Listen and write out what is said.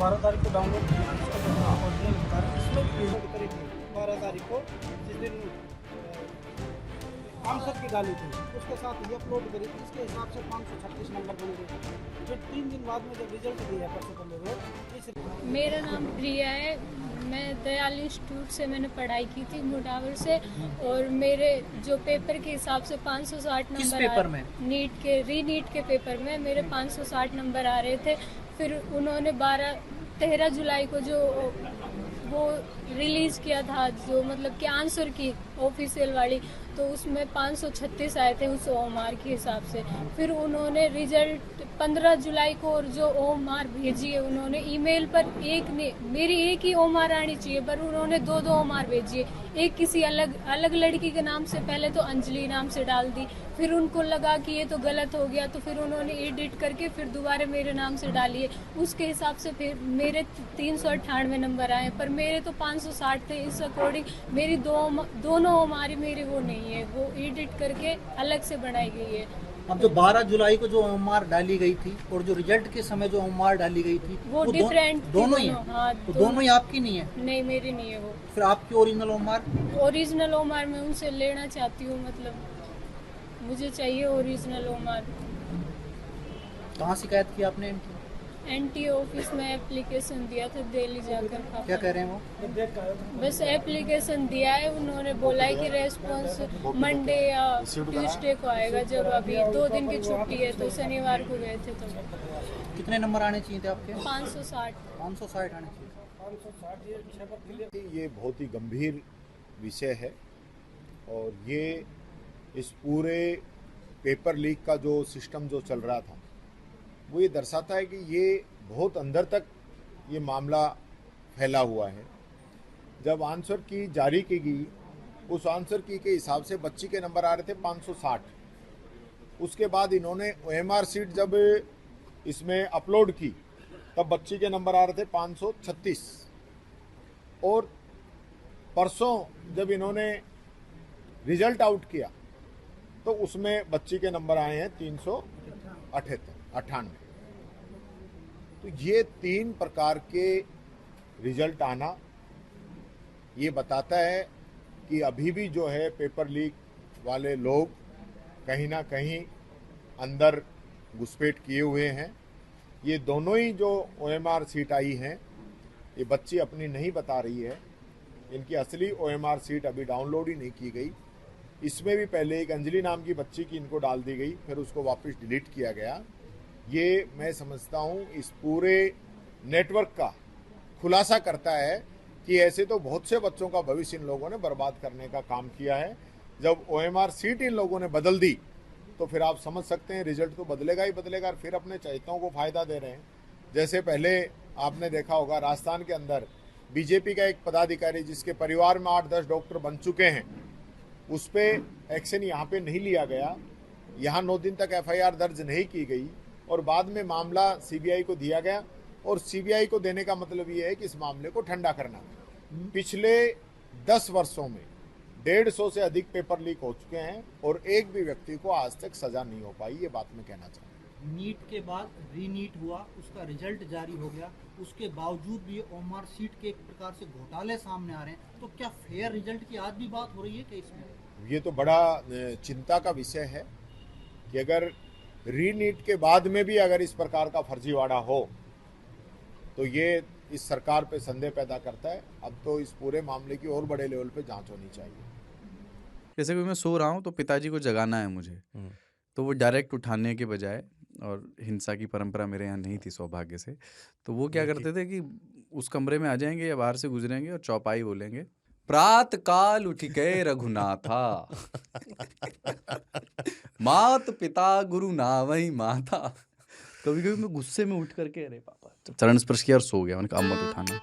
12 तारीख को डाउनलोड किया इसका ओरिजिनल बता रहा इसमें अपलोड करेंगे 12 तारीख को जिस दिन आंसर की डाली थी उसके साथ ये अपलोड करी थी इसके हिसाब से 536 नंबर बन गए। फिर 3 दिन बाद में जब रिजल्ट दिया परसों पहले रोज इस मेरा नाम प्रिया है। मैं दयाल इंस्टीट्यूट से मैंने पढ़ाई की थी मुडावर से और मेरे जो पेपर के हिसाब से 560 किस नंबर पेपर में? नीट के रीनीट के पेपर में मेरे 560 नंबर आ रहे थे। फिर उन्होंने 13 जुलाई को जो वो रिलीज किया था जो मतलब कि आंसर की ऑफिशियल वाली तो उसमें 536 आए थे उस ओएमआर के हिसाब से। फिर उन्होंने रिजल्ट 15 जुलाई को और जो ओएमआर भेजी है उन्होंने ईमेल पर मेरी एक ही ओएमआर आनी चाहिए पर उन्होंने दो ओएमआर भेजी है। एक किसी अलग लड़की के नाम से पहले तो अंजलि नाम से डाल दी फिर उनको लगा कि ये तो गलत हो गया तो फिर उन्होंने एडिट करके फिर दोबारा मेरे नाम से डाली है। उसके हिसाब से फिर मेरे 398 नंबर आए पर मेरे तो 560 थे। इस अकॉर्डिंग मेरी दोनों हमारी मेरी वो नहीं है वो एडिट करके अलग से बनाई गई है। अब जो 12 जुलाई को जो ओएमआर डाली गई थी और जो रिजल्ट के समय जो ओएमआर डाली गई थी वो डिफरेंट दोनों ही है। हाँ, तो दोनों ही आपकी नहीं है? नहीं मेरी नहीं है वो। फिर आपकी ओरिजिनल ओएमआर? ओरिजिनल ओएमआर मैं उनसे लेना चाहती हूँ मतलब मुझे चाहिए ओरिजिनल ओएमआर। कहाँ शिकायत की आपने इनकी? एनटी ऑफिस में एप्लीकेशन दिया था दिल्ली जाकर। क्या कह रहे हैं वो? बस एप्लीकेशन दिया है उन्होंने बोला है कि रेस्पॉन्स मंडे या ट्यूसडे को आएगा। जब अभी 2 दिन की छुट्टी है तो शनिवार को गए थे तो कितने नंबर आने चाहिए थे आपके? 560 560 आने चाहिए। 560 ये बहुत ही गंभीर विषय है और ये इस पूरे पेपर लीक का जो सिस्टम जो चल रहा था वो ये दर्शाता है कि ये बहुत अंदर तक ये मामला फैला हुआ है। जब आंसर की जारी की गई उस आंसर की के हिसाब से बच्ची के नंबर आ रहे थे 560। उसके बाद इन्होंने ओएमआर सीट जब इसमें अपलोड की तब बच्ची के नंबर आ रहे थे 536 और परसों जब इन्होंने रिजल्ट आउट किया तो उसमें बच्ची के नंबर आए हैं 398। तो ये 3 प्रकार के रिजल्ट आना ये बताता है कि अभी भी जो है पेपर लीक वाले लोग कहीं ना कहीं अंदर घुसपैठ किए हुए हैं। ये दोनों ही जो ओएमआर सीट आई हैं ये बच्ची अपनी नहीं बता रही है। इनकी असली ओएमआर सीट अभी डाउनलोड ही नहीं की गई। इसमें भी पहले एक अंजलि नाम की बच्ची की इनको डाल दी गई फिर उसको वापस डिलीट किया गया। ये मैं समझता हूँ इस पूरे नेटवर्क का खुलासा करता है कि ऐसे तो बहुत से बच्चों का भविष्य इन लोगों ने बर्बाद करने का काम किया है। जब ओएमआर सीट इन लोगों ने बदल दी तो फिर आप समझ सकते हैं रिजल्ट तो बदलेगा ही बदलेगा। फिर अपने चहेतों को फायदा दे रहे हैं। जैसे पहले आपने देखा होगा राजस्थान के अंदर बीजेपी का एक पदाधिकारी जिसके परिवार में 8-10 डॉक्टर बन चुके हैं उस पर एक्शन यहाँ पे नहीं लिया गया। यहाँ 9 दिन तक एफआईआर दर्ज नहीं की गई और बाद में मामला सीबीआई को दिया गया और सीबीआई को देने का मतलब ये है कि इस मामले को ठंडा करना। पिछले 10 वर्षों में 150 से अधिक पेपर लीक हो चुके हैं और एक भी व्यक्ति को आज तक सजा नहीं हो पाई। ये बात मैं कहना चाहता हूँ। नीट के बाद रीनीट हुआ उसका रिजल्ट जारी हो गया उसके बावजूद भी ओएमआर सीट के एक प्रकार से घोटाले सामने आ रहे हैं। तो क्या फेयर रिजल्ट की आज भी बात हो रही है क्या इसमें? ये तो बड़ा चिंता का विषय है कि अगर रीनीट के बाद में भी अगर इस प्रकार का फर्जीवाड़ा हो तो ये इस सरकार पे संदेह पैदा करता है। अब तो इस पूरे मामले की और बड़े लेवल पे जांच होनी चाहिए। जैसे कि मैं सो रहा हूँ तो पिताजी को जगाना है मुझे तो वो डायरेक्ट उठाने के बजाय और हिंसा की परंपरा मेरे यहाँ नहीं थी सौभाग्य से तो वो क्या करते थे कि उस कमरे में आ जाएंगे या बाहर से गुजरेंगे और चौपाई बोलेंगे प्रात काल उठ के रघुनाथा मात पिता गुरु नावई माता। कभी कभी मैं गुस्से में उठ करके अरे पापा चरण स्पर्श किया और सो गया। मैंने कहा अब मत उठाना।